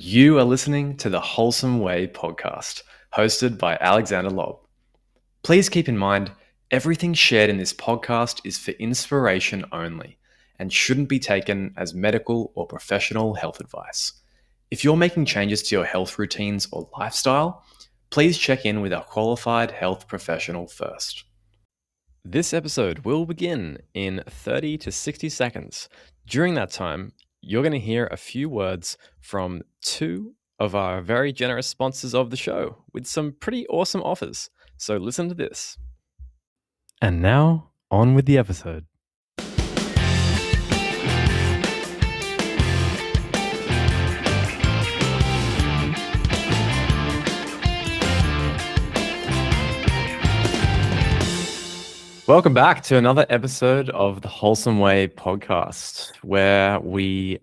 You are listening to the Wholesome Way podcast, hosted by Alexander Lobb. Please keep in mind, everything shared in this podcast is for inspiration only and shouldn't be taken as medical or professional health advice. If you're making changes to your health routines or lifestyle, please check in with a qualified health professional first. This episode will begin in 30 to 60 seconds. During that time, you're going to hear a few words from two of our very generous sponsors of the show with some pretty awesome offers. So listen to this. And now, on with the episode. Welcome back to another episode of the Wholesome Way podcast, where we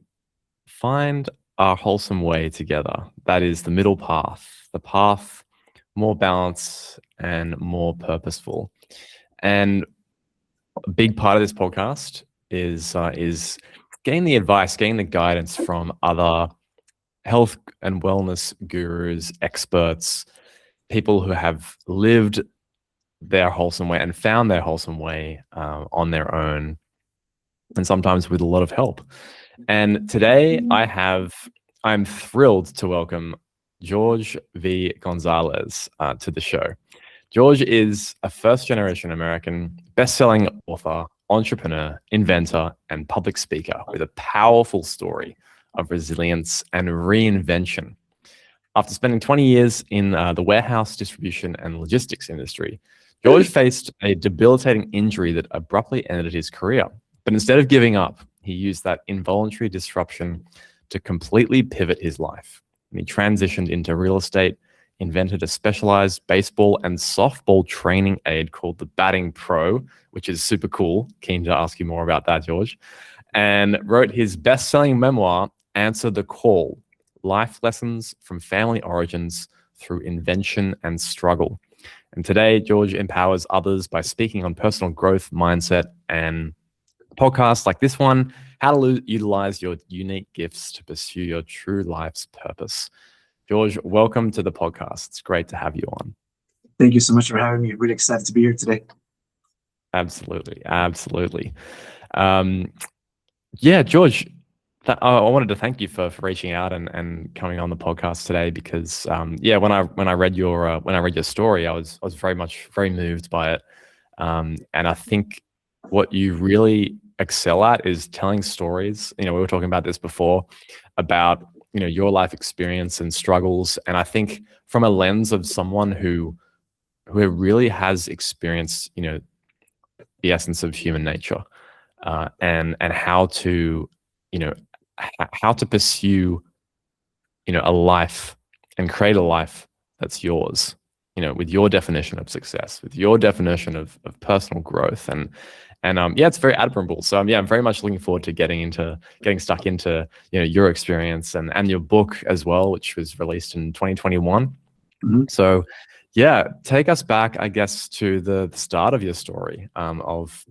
find our wholesome way together. That is the middle path, the path more balanced and more purposeful. And a big part of this podcast is getting the advice, getting the guidance from other health and wellness gurus, experts, people who have lived their wholesome way and found their wholesome way on their own, and sometimes with a lot of help. And today I'm thrilled to welcome Jorge V. Gonzalez to the show. Jorge is a first-generation American, best-selling author, entrepreneur, inventor, and public speaker with a powerful story of resilience and reinvention. After spending 20 years in the warehouse, distribution, and logistics industry, Jorge faced a debilitating injury that abruptly ended his career. But instead of giving up, he used that involuntary disruption to completely pivot his life. And he transitioned into real estate, invented a specialized baseball and softball training aid called the Batting Pro, which is super cool. Keen to ask you more about that, Jorge. And wrote his best-selling memoir, Answer the Call: Life Lessons from Family Origins Through Invention and Struggle. And today, Jorge empowers others by speaking on personal growth, mindset, and podcasts like this one, how to utilize your unique gifts to pursue your true life's purpose. Jorge, welcome to the podcast. It's great to have you on. Thank you so much for having me. Really excited to be here today. Absolutely. Jorge, I wanted to thank you for reaching out and coming on the podcast today because when I read your story, I was very moved by it, and I think what you really excel at is telling stories. We were talking about this before about your life experience and struggles, and I think from a lens of someone who really has experienced the essence of human nature, and how to pursue a life and create a life that's yours, with your definition of success, with your definition of personal growth, and it's very admirable. So I'm very much looking forward to getting stuck into your experience and your book as well, which was released in 2021. Mm-hmm. So take us back, I guess, to the start of your story of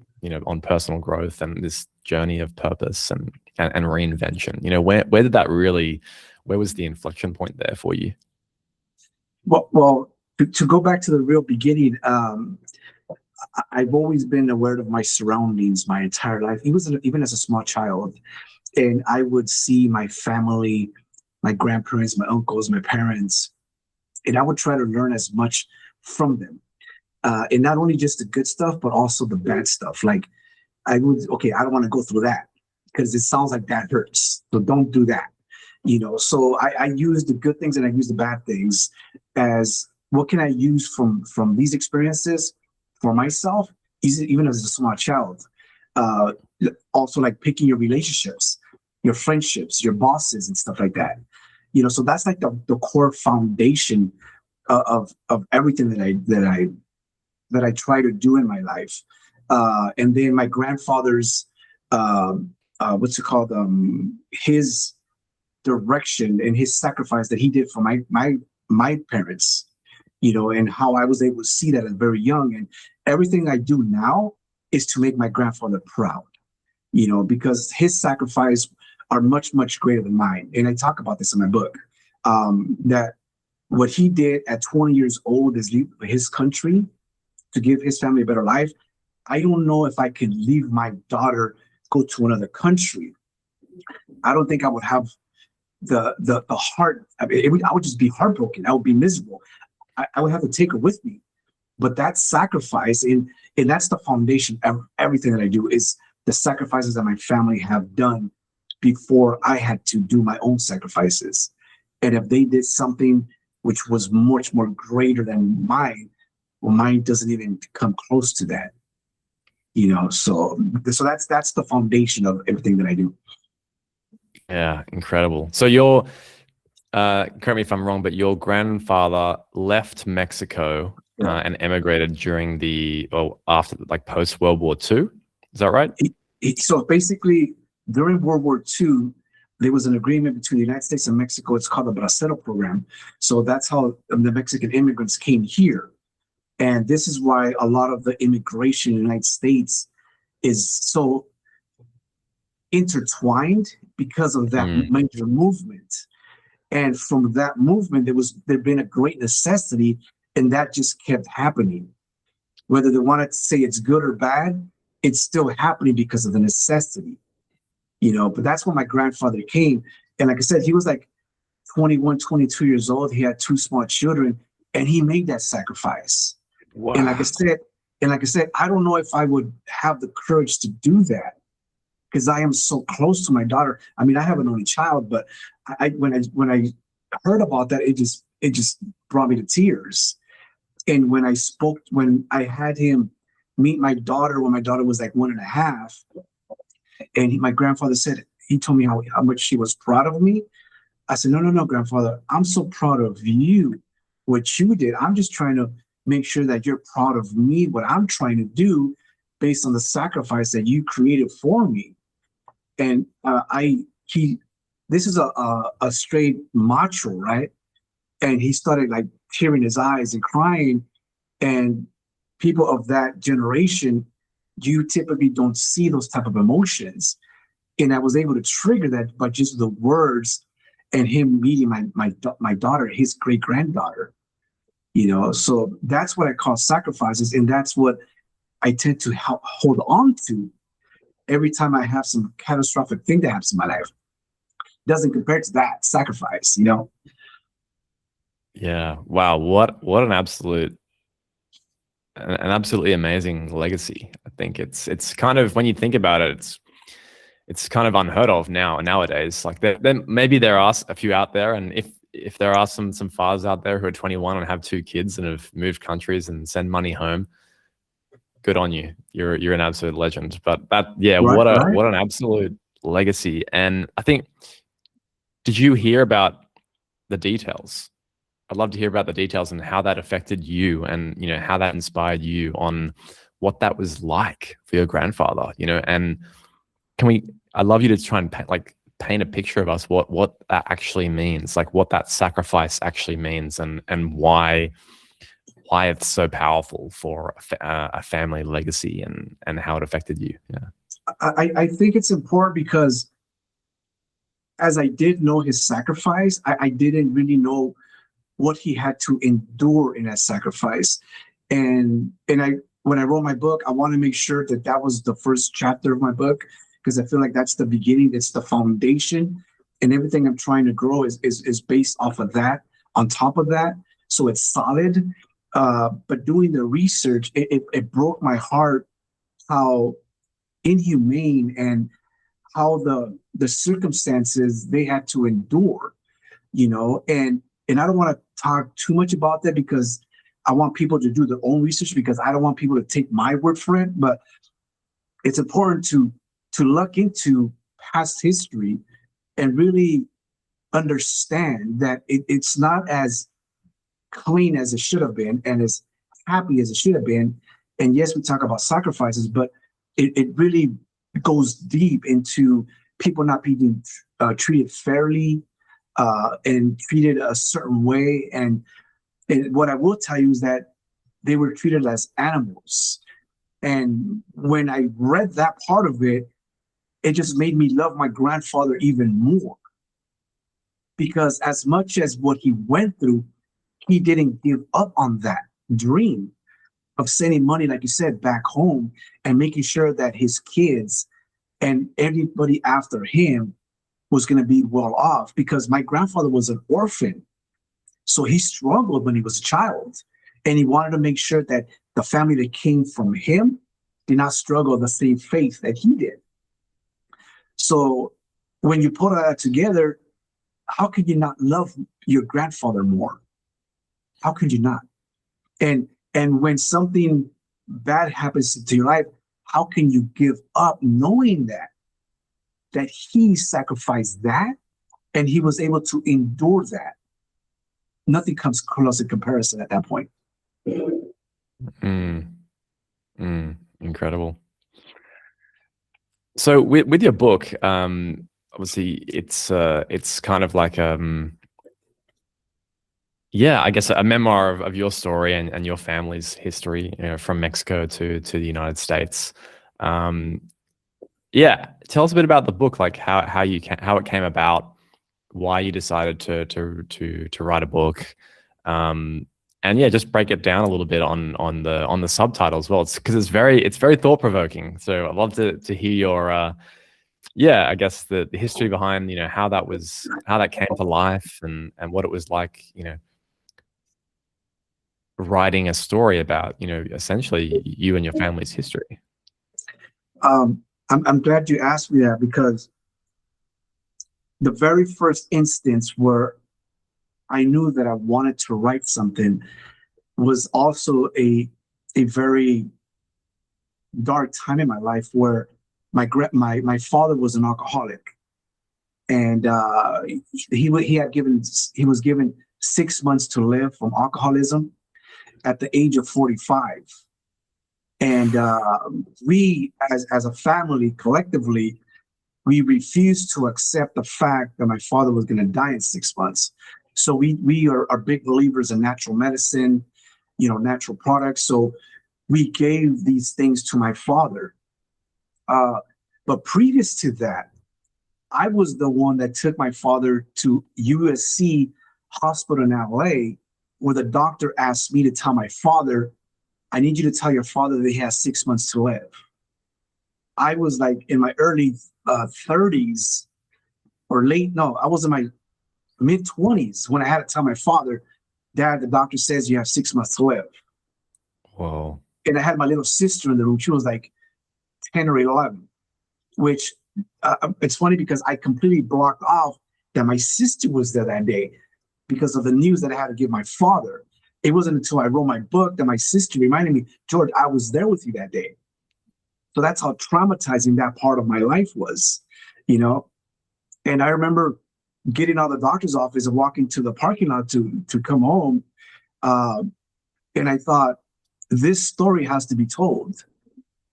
on personal growth and this journey of purpose and reinvention. Where was the inflection point there for you? Well, to go back to the real beginning, I've always been aware of my surroundings my entire life, even as a small child. And I would see my family, my grandparents, my uncles, my parents, and I would try to learn as much from them. And not only just the good stuff, but also the bad stuff. Like I don't want to go through that because it sounds like that hurts. So don't do that. So I use the good things and I use the bad things as what can I use from these experiences for myself, even as a small child. Also like picking your relationships, your friendships, your bosses and stuff like that. So that's like the core foundation of everything that I try to do in my life. And then my grandfather's his direction and his sacrifice that he did for my parents, and how I was able to see that at very young. And everything I do now is to make my grandfather proud, because his sacrifice are much, much greater than mine. And I talk about this in my book. that what he did at 20 years old is leave his country to give his family a better life. I don't know if I could leave my daughter, go to another country. I don't think I would have the heart. I mean, I would just be heartbroken. I would be miserable. I would have to take her with me. But that sacrifice, and that's the foundation of everything that I do, is the sacrifices that my family have done before I had to do my own sacrifices. And if they did something which was much more greater than mine, well, mine doesn't even come close to that. So that's the foundation of everything that I do. Yeah, incredible. So your correct me if I'm wrong, but your grandfather left Mexico and emigrated during after post World War II. Is that right? So basically, during World War II, there was an agreement between the United States and Mexico. It's called the Bracero program. So that's how the Mexican immigrants came here. And this is why a lot of the immigration in the United States is so intertwined, because of that major movement. And from that movement, there'd been a great necessity, and that just kept happening. Whether they wanted to say it's good or bad, it's still happening because of the necessity. But that's when my grandfather came. And like I said, he was like 21, 22 years old. He had 2 small children, and he made that sacrifice. Wow. And like I said, I don't know if I would have the courage to do that, because I am so close to my daughter. I mean, I have an only child, but when I heard about that, it just brought me to tears. And when I had him meet my daughter when my daughter was like 1.5, and my grandfather said, he told me how much she was proud of me. I said, no, grandfather, I'm so proud of you, what you did. I'm just trying to make sure that you're proud of me, what I'm trying to do based on the sacrifice that you created for me. And this is a straight macho, right? And he started like tearing his eyes and crying. And people of that generation, you typically don't see those type of emotions. And I was able to trigger that by just the words and him meeting my daughter, his great granddaughter. So that's what I call sacrifices, and that's what I tend to hold on to every time I have some catastrophic thing that happens in my life. Doesn't compare to that sacrifice, Yeah. Wow. What an absolutely amazing legacy. I think it's kind of, when you think about it, it's kind of unheard of nowadays. Like then maybe there are a few out there, and if there are some fathers out there who are 21 and have 2 kids and have moved countries and send money home, good on you. You're an absolute legend. But what an absolute legacy. And I think, did you hear about the details? I'd love to hear about the details and how that affected you, and how that inspired you on what that was like for your grandfather. And I'd love you to try and paint a picture of us what that actually means, like what that sacrifice actually means, and why it's so powerful for a family legacy, and how it affected you. Yeah. I think it's important because as I did know his sacrifice, I didn't really know what he had to endure in that sacrifice. And when I wrote my book, I want to make sure that was the first chapter of my book, because I feel like that's the beginning, it's the foundation, and everything I'm trying to grow is based off of that, on top of that. So it's solid. But doing the research, it broke my heart how inhumane and how the circumstances they had to endure, and I don't want to talk too much about that, because I want people to do their own research, because I don't want people to take my word for it. But it's important to look into past history and really understand that it's not as clean as it should have been, and as happy as it should have been. And yes, we talk about sacrifices, but it really goes deep into people not being treated fairly, and treated a certain way. And what I will tell you is that they were treated as animals. And when I read that part of it, it just made me love my grandfather even more. because as much as what he went through, he didn't give up on that dream of sending money, like you said, back home and making sure that his kids and everybody after him was going to be well off, because my grandfather was an orphan. So he struggled when he was a child, and he wanted to make sure that the family that came from him did not struggle the same fate that he did. So when you put all that together, how could you not love your grandfather more? How could you not? And when something bad happens to your life, how can you give up knowing that he sacrificed that and he was able to endure that? Nothing comes close in comparison at that point. Incredible. So with your book, obviously it's kind of like I guess a memoir of your story and your family's history, from Mexico to the United States. Tell us a bit about the book, like how it came about, why you decided to write a book, and just break it down a little bit on the subtitle as well. It's because it's very thought provoking. So I'd love to hear your I guess the history behind how that came to life and what it was like, writing a story about essentially you and your family's history. I'm glad you asked me that, because the very first instance where I knew that I wanted to write something was also a very dark time in my life, where my father was an alcoholic, and he was given 6 months to live from alcoholism at the age of 45. And we, as a family, collectively, we refused to accept the fact that my father was going to die in 6 months. So we are big believers in natural medicine, natural products. So we gave these things to my father. But previous to that, I was the one that took my father to USC Hospital in LA, where the doctor asked me to tell my father, I need you to tell your father that he has 6 months to live. I was like in my early 30s I was in my mid 20s when I had to tell my father, Dad, the doctor says you have 6 months to live. Whoa. And I had my little sister in the room. She was like 10 or 11, which it's funny because I completely blocked off that my sister was there that day because of the news that I had to give my father. It wasn't until I wrote my book that my sister reminded me, George, I was there with you that day. So that's how traumatizing that part of my life was, And I remember getting out of the doctor's office and walking to the parking lot to come home. And I thought, this story has to be told.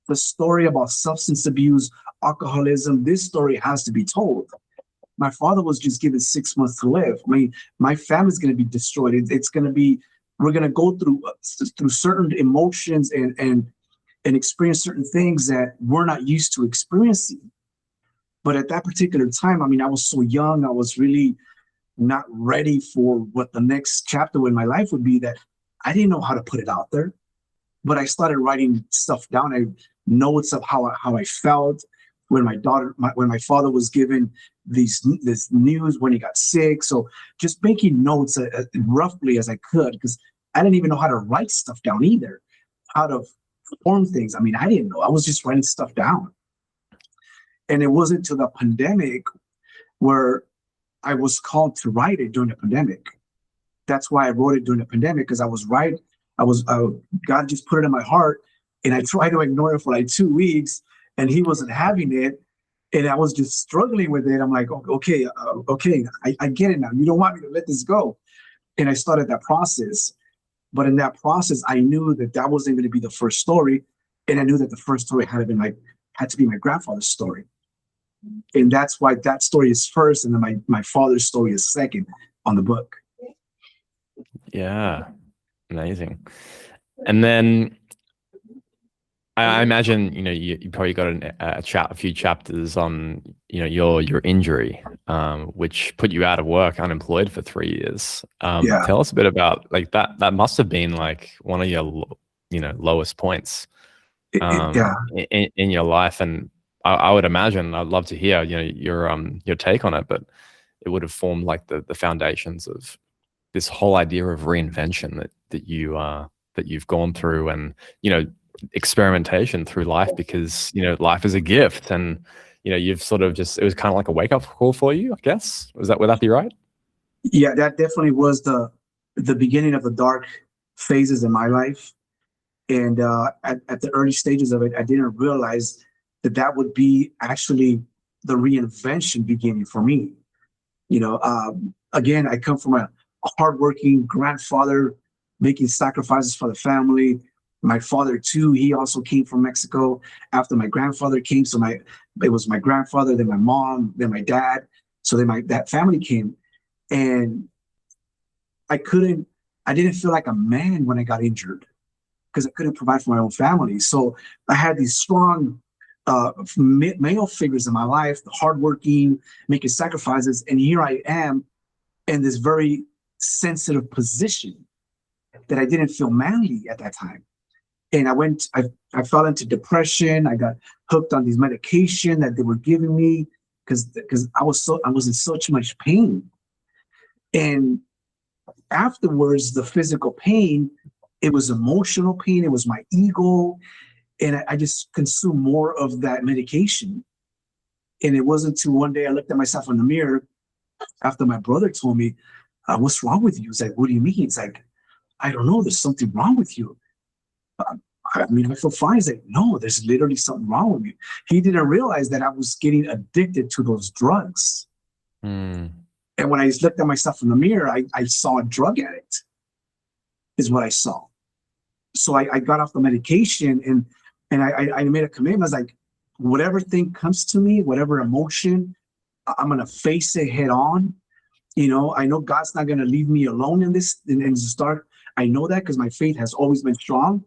The story about substance abuse, alcoholism, this story has to be told. My father was just given 6 months to live. I mean, my family's going to be destroyed. It's going to be, we're going to go through certain emotions and experience certain things that we're not used to experiencing. But at that particular time, I mean, I was so young. I was really not ready for what the next chapter in my life would be, that I didn't know how to put it out there. But I started writing stuff down. I notes of how I felt when when my father was given this news when he got sick. So just making notes roughly as I could, because I didn't even know how to write stuff down either, how to form things. I mean, I didn't know. I was just writing stuff down. And it wasn't until the pandemic where I was called to write it during the pandemic. That's why I wrote it during the pandemic, because God just put it in my heart, and I tried to ignore it for like 2 weeks, and he wasn't having it, and I was just struggling with it. I'm like, okay, I get it now. You don't want me to let this go. And I started that process. But in that process, I knew that wasn't going to be the first story, and I knew that the first story had to be my grandfather's story. And that's why that story is first, and then my father's story is second on the book. Yeah. Amazing. And then I imagine, you probably got a few chapters on, your injury, which put you out of work, unemployed for 3 years. Yeah, Tell us a bit about like that. That must have been like one of your, lowest points, yeah. in your life. And I would imagine, I'd love to hear, your take on it, but it would have formed like the foundations of this whole idea of reinvention that you've gone through, and experimentation through life, because life is a gift. And you've sort of just, it was kind of like a wake-up call for you, I guess. Would that be right? Yeah, that definitely was the beginning of the dark phases in my life. And at the early stages of it, I didn't realize that that would be actually the reinvention beginning for me. Again, I come from a hardworking grandfather making sacrifices for the family. My father too, he also came from Mexico after my grandfather came. So it was my grandfather, then my mom, then my dad. So then that family came, and I couldn't, I didn't feel like a man when I got injured because I couldn't provide for my own family. So I had these strong male figures in my life, hardworking, making sacrifices, and here I am in this very sensitive position that I didn't feel manly at that time. And I fell into depression. I got hooked on these medication that they were giving me because I was in such much pain. And afterwards, the physical pain, it was emotional pain. It was my ego. And I just consumed more of that medication. And it wasn't until one day I looked at myself in the mirror after my brother told me, what's wrong with you? He's like, what do you mean? It's like, I don't know. There's something wrong with you. I mean, I feel fine. He's like, no, there's literally something wrong with me. He didn't realize that I was getting addicted to those drugs. Mm. And when I looked at myself in the mirror, I saw a drug addict, is what I saw. So I got off the medication, and I made a commitment. I was like, whatever thing comes to me, whatever emotion, I'm going to face it head on. I know God's not going to leave me alone in this, in this dark. I know that because my faith has always been strong.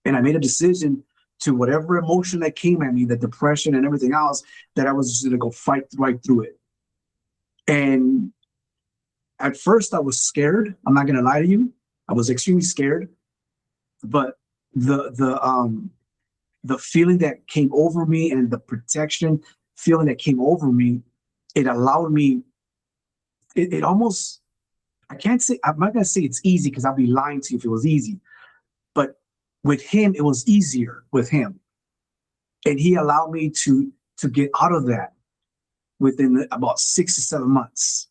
And I made a decision to whatever emotion that came at me, the depression and everything else, that I was just going to go fight right through it. And at first I was scared. I'm not going to lie to you. I was extremely scared. But the feeling that came over me and the protection feeling that came over me, it allowed me, it almost, I'm not going to say it's easy because I'll be lying to you if it was easy. But with him, it was easier with him. And he allowed me to get out of that within about 6 to 7 months.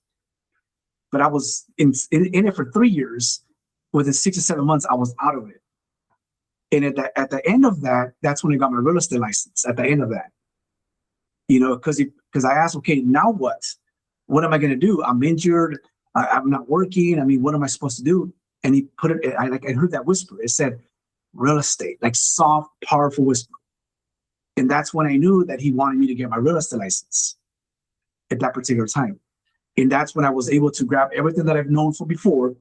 But I was in it for 3 years. Within 6 to 7 months, I was out of it. And at the end of that, that's when I got my real estate license. At the end of that, because I asked, okay, now what? What am I going to do? I'm injured. I'm not working. I mean, what am I supposed to do? And he put it. I heard that whisper. It said, real estate, like soft, powerful whisper. And that's when I knew that he wanted me to get my real estate license at that particular time. And that's when I was able to grab everything that I've known from before,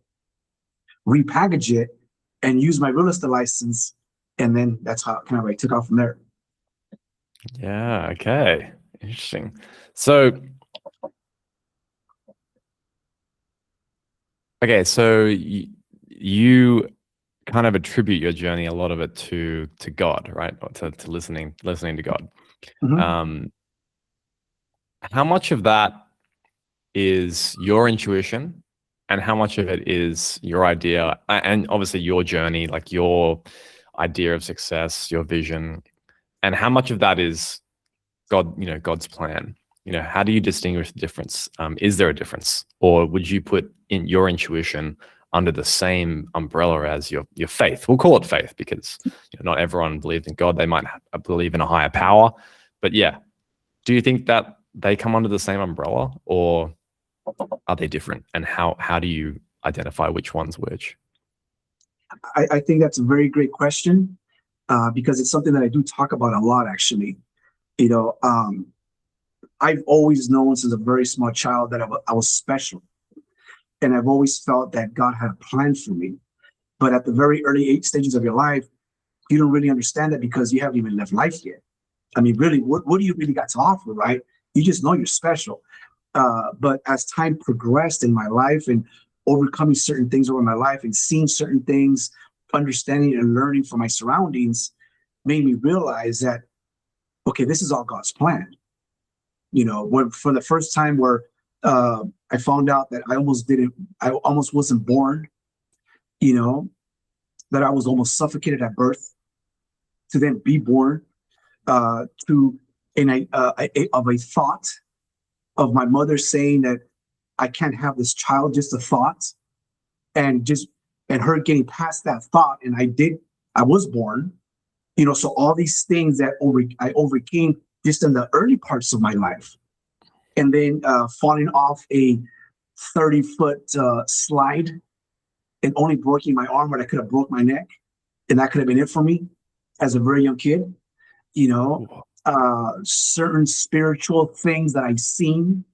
repackage it, and use my real estate license. And then that's how kind of I took off from there. Yeah. Okay. Interesting. So, okay. So you kind of attribute your journey, a lot of it to God, right? Or to listening to God. Mm-hmm. How much of that is your intuition, and how much of it is your idea, and obviously your journey, like your idea of success, your vision, and how much of that is God's plan? How do you distinguish the difference? Is there a difference, or would you put in your intuition under the same umbrella as your faith? We'll call it faith because not everyone believes in God. They might believe in a higher power, but yeah, do you think that they come under the same umbrella, or are they different? And how do you identify which one's which? I think that's a very great question because it's something that I do talk about a lot, actually. I've always known since a very small child that I was special. And I've always felt that God had a plan for me. But at the very early stages of your life, you don't really understand that because you haven't even lived life yet. I mean, really, what do you really got to offer, right? You just know you're special. But as time progressed in my life and overcoming certain things over my life and seeing certain things, understanding and learning from my surroundings made me realize that, okay, this is all God's plan. You know, when for the first time where I found out that I almost wasn't born, you know, that I was almost suffocated at birth, to then be born, to of a thought of my mother saying that I can't have this child, just a thought, and her getting past that thought, and I was born, you know. So all these things that I overcame just in the early parts of my life, and then falling off a 30-foot slide and only breaking my arm, but I could have broke my neck, and that could have been it for me as a very young kid. You know, certain spiritual things that I've seen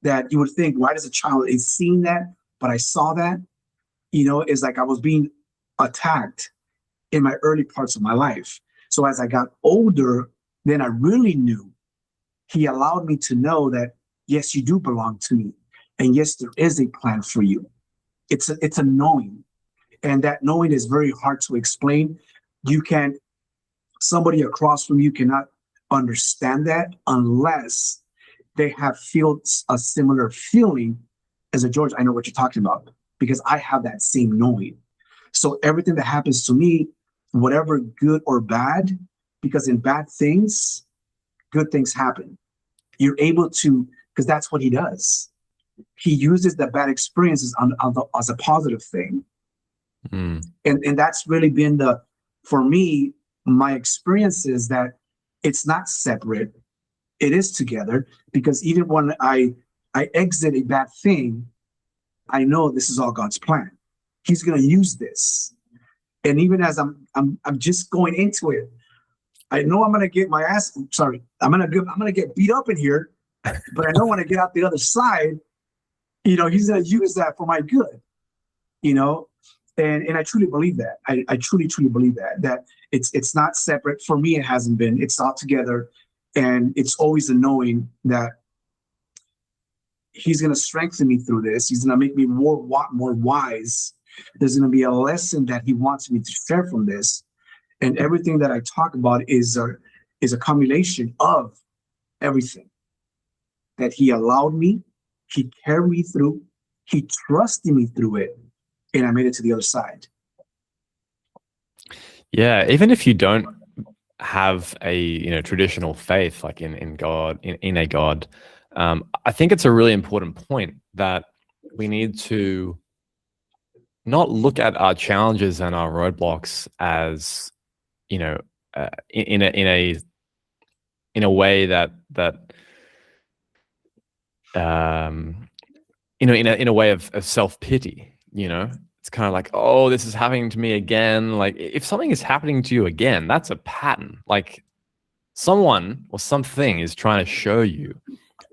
that you would think, why does a child is seeing that? But I saw that, you know, it's like I was being attacked in my early parts of my life. So as I got older, then I really knew. He allowed me to know that, yes, you do belong to me. And yes, there is a plan for you. It's a knowing. And that knowing is very hard to explain. Somebody across from you cannot understand that unless they have felt a similar feeling as a George. I know what you're talking about because I have that same knowing. So everything that happens to me, whatever good or bad, because in bad things, good things happen. You're able to, because that's what he does. He uses the bad experiences as a positive thing. And that's really been for me, my experience is that it's not separate. It is together, because even when I exit a bad thing, I know this is all God's plan. He's going to use this. And even as I'm just going into it, I know I'm going to get my ass. Sorry, I'm going to get beat up in here, but I know when I get out the other side, you know, he's going to use that for my good. You know, and I truly believe that. I truly believe that it's not separate. For me, it hasn't been. It's all together, and it's always the knowing that he's going to strengthen me through this. He's going to make me more wise. There's going to be a lesson that he wants me to share from this. And everything that I talk about is a combination of everything that he allowed me, he carried me through, he trusted me through it, and I made it to the other side. Yeah, even if you don't have a traditional faith like in God, in a God, I think it's a really important point that we need to not look at our challenges and our roadblocks as in a way that in a way of self-pity. It's kind of like, oh, this is happening to me again. Like, if something is happening to you again, that's a pattern. Like, someone or something is trying to show you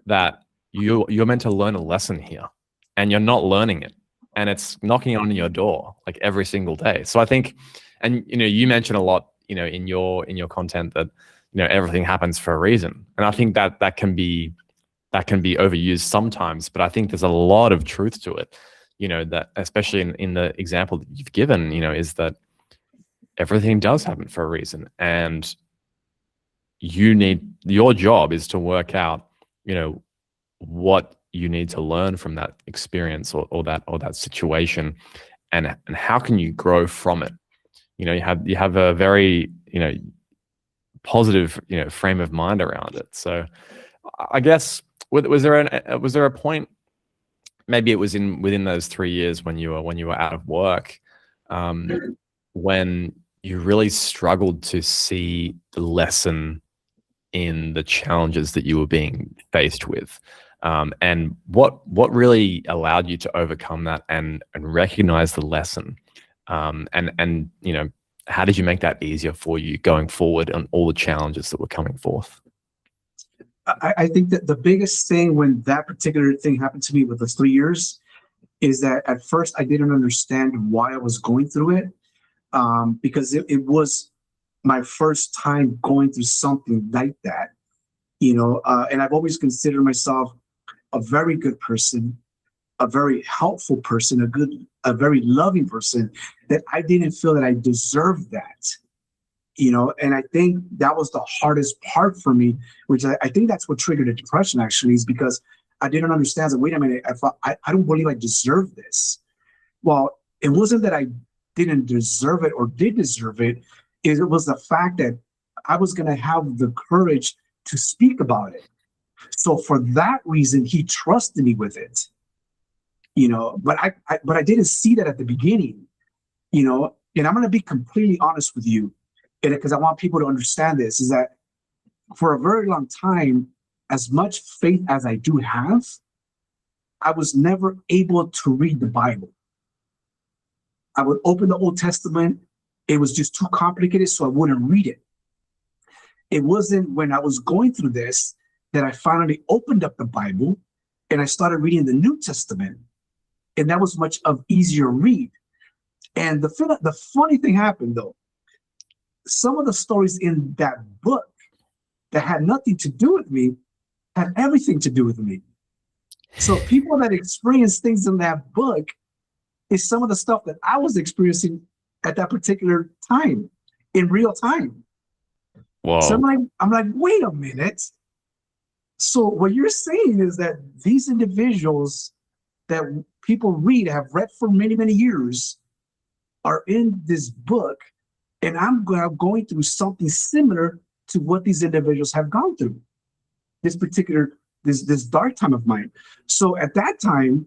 that you're meant to learn a lesson here, and you're not learning it, and it's knocking on your door like every single day. So I think, and you mentioned a lot, in your content that everything happens for a reason, and I think that can be overused sometimes, but I think there's a lot of truth to it. That especially in the example that you've given, is that everything does happen for a reason, and your job is to work out, what you need to learn from that experience or that situation, and how can you grow from it. You have a very positive frame of mind around it. So I guess was there a point, maybe it was within those 3 years when you were out of work, when you really struggled to see the lesson in the challenges that you were being faced with, and what really allowed you to overcome that and recognize the lesson, and how did you make that easier for you going forward on all the challenges that were coming forth? I think that the biggest thing when that particular thing happened to me with the 3 years is that at first I didn't understand why I was going through it, because it was my first time going through something like that, and I've always considered myself a very good person, a very helpful person, a very loving person, that I didn't feel that I deserved that. And I think that was the hardest part for me, which I think that's what triggered the depression actually, is because I didn't understand that, wait a minute, I don't believe I deserve this. Well, it wasn't that I didn't deserve it or did deserve it. It was the fact that I was going to have the courage to speak about it. So for that reason, he trusted me with it, but I didn't see that at the beginning, and I'm going to be completely honest with you, and because I want people to understand this, is that for a very long time, as much faith as I do have, I was never able to read the Bible. I would open the Old Testament. It was just too complicated, so I wouldn't read it. It wasn't when I was going through this that I finally opened up the Bible and I started reading the New Testament. And that was much of easier read. And the funny thing happened though. Some of the stories in that book that had nothing to do with me had everything to do with me. So people that experienced things in that book is some of the stuff that I was experiencing at that particular time, in real time. Wow. So I'm like, wait a minute. So what you're saying is that these individuals that people have read for many, many years, are in this book, and I'm going through something similar to what these individuals have gone through. This dark time of mine. So at that time,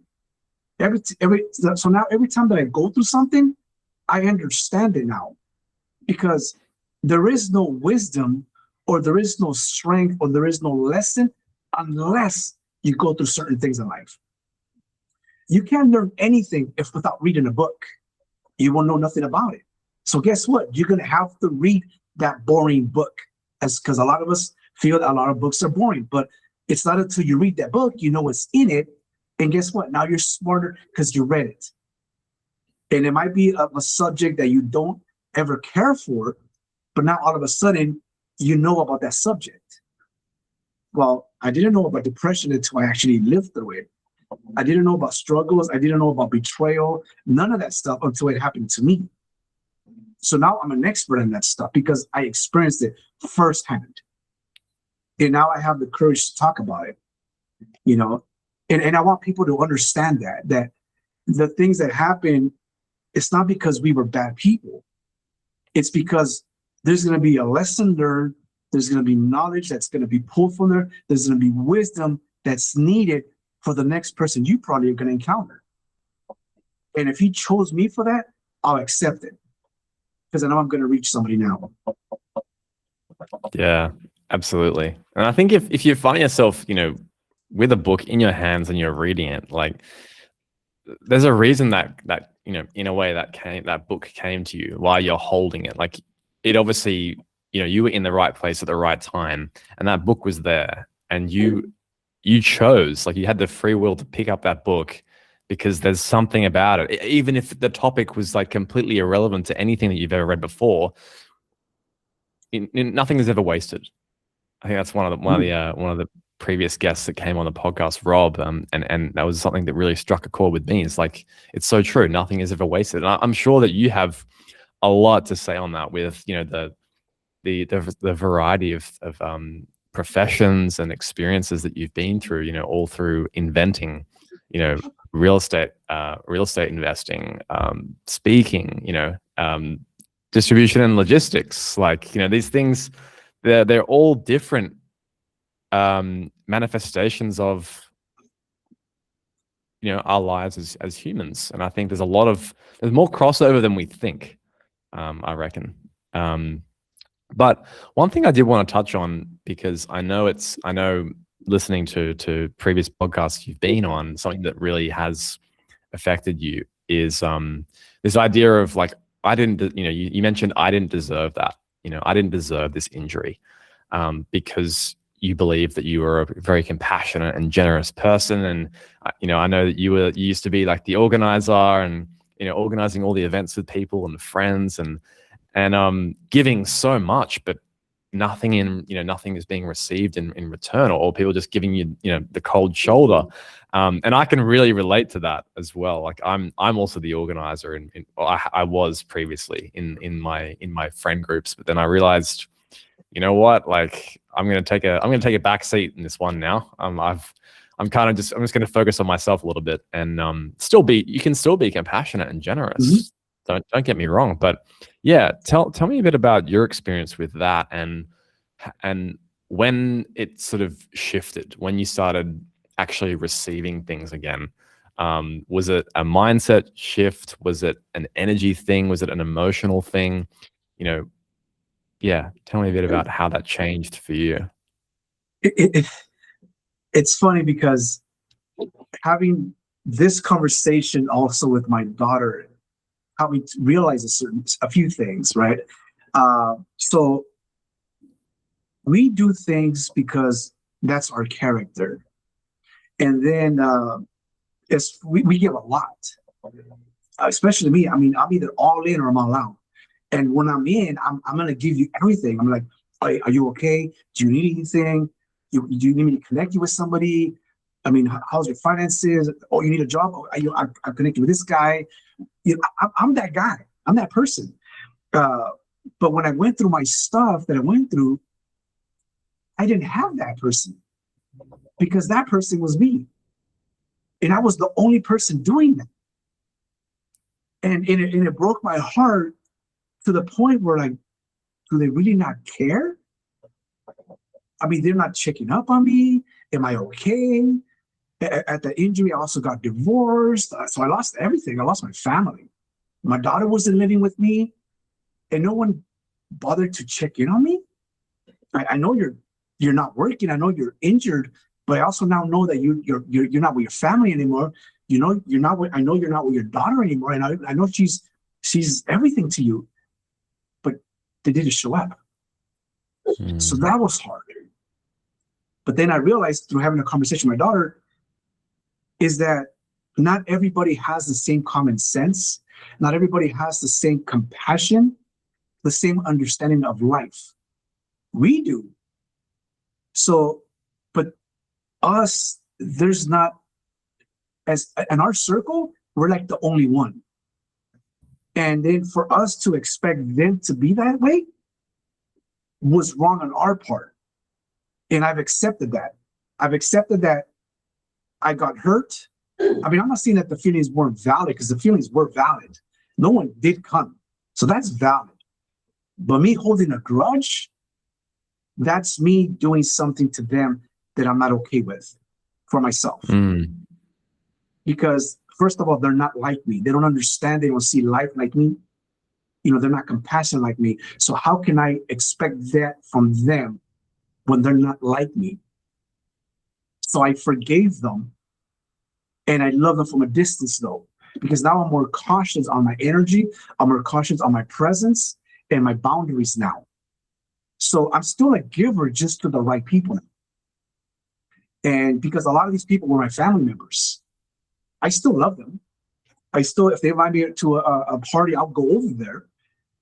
every time that I go through something, I understand it now, because there is no wisdom, or there is no strength, or there is no lesson unless you go through certain things in life. You can't learn anything without reading a book. You will know nothing about it. So guess what? You're going to have to read that boring book, because a lot of us feel that a lot of books are boring, but it's not until you read that book, you know what's in it. And guess what? Now you're smarter because you read it. And it might be a subject that you don't ever care for, but now all of a sudden you know about that subject. Well, I didn't know about depression until I actually lived through it. I didn't know about struggles. I didn't know about betrayal, none of that stuff until it happened to me. So now I'm an expert in that stuff because I experienced it firsthand. And now I have the courage to talk about it, and I want people to understand that the things that happen, it's not because we were bad people. It's because there's going to be a lesson learned. There's going to be knowledge that's going to be pulled from there. There's going to be wisdom that's needed for the next person you probably are going to encounter. And if he chose me for that, I'll accept it, because I know I'm going to reach somebody now. Yeah, absolutely. And I think if you find yourself, with a book in your hands and you're reading it, like, there's a reason that in a way that book came to you while you're holding it. Like, it obviously, you were in the right place at the right time, and that book was there, and you chose, like, you had the free will to pick up that book because there's something about it. Even if the topic was like completely irrelevant to anything that you've ever read before, nothing is ever wasted. I think that's one of the previous guests that came on the podcast, Rob, and that was something that really struck a chord with me. It's like, it's so true. Nothing is ever wasted. And I'm sure that you have a lot to say on that, with the variety of professions and experiences that you've been through, all through inventing, real estate investing, speaking, distribution and logistics. Like, these things, they're all different manifestations of our lives as humans. And I think there's more crossover than we think, I reckon. But one thing I did want to touch on, because I know listening to previous podcasts you've been on, something that really has affected you is this idea of, like, you mentioned I didn't deserve that. I didn't deserve this injury, because you believe that you were a very compassionate and generous person. And, I know that you used to be like the organizer and, organizing all the events with people and friends. And and giving so much, but nothing nothing is being received in return, or people just giving you, the cold shoulder. And I can really relate to that as well. Like I'm also the organizer, I was previously in my friend groups, but then I realized, you know what, like I'm gonna take a back seat in this one now. I'm just gonna focus on myself a little bit, and you can still be compassionate and generous. Don't get me wrong, but yeah, tell me a bit about your experience with that, and when it sort of shifted, when you started actually receiving things again. Was it a mindset shift? Was it an energy thing? Was it an emotional thing? Yeah, tell me a bit about how that changed for you. It's funny because having this conversation also with my daughter helped me to realize a few things, right? So we do things because that's our character. And then we give a lot, especially me. I mean, I'm either all in or I'm all out. And when I'm in, I'm going to give you everything. I'm like, are you okay? Do you need anything? Do you need me to connect you with somebody? I mean, how's your finances? Oh, you need a job? I'm connected with this guy. I'm that guy. I'm that person. But when I went through my stuff that I went through, I didn't have that person, because that person was me. And I was the only person doing that. And it broke my heart to the point where, like, do they really not care? I mean, they're not checking up on me. Am I okay? At the injury, I also got divorced. So I lost everything. I lost my family. My daughter wasn't living with me, and no one bothered to check in on me. I know you're not working. I know you're injured, but I also now know that you're not with your family anymore. I know you're not with your daughter anymore, and I know she's everything to you, but they didn't show up. So that was hard. But then I realized through having a conversation with my daughter is that not everybody has the same common sense. Not everybody has the same compassion, the same understanding of life. We do. So, but us, there's not, as in our circle, we're like the only one. And then for us to expect them to be that way was wrong on our part. And I've accepted that. I've accepted that I got hurt. I mean, I'm not saying that the feelings weren't valid, because the feelings were valid. No one did come. So that's valid. But me holding a grudge, that's me doing something to them that I'm not okay with for myself. Because first of all, they're not like me. They don't understand. They don't see life like me. They're not compassionate like me. So how can I expect that from them when they're not like me? So I forgave them, and I love them from a distance, though, because now I'm more cautious on my energy. I'm more cautious on my presence and my boundaries now. So I'm still a giver, just to the right people now. And because a lot of these people were my family members, I still love them. If they invite me to a party, I'll go over there.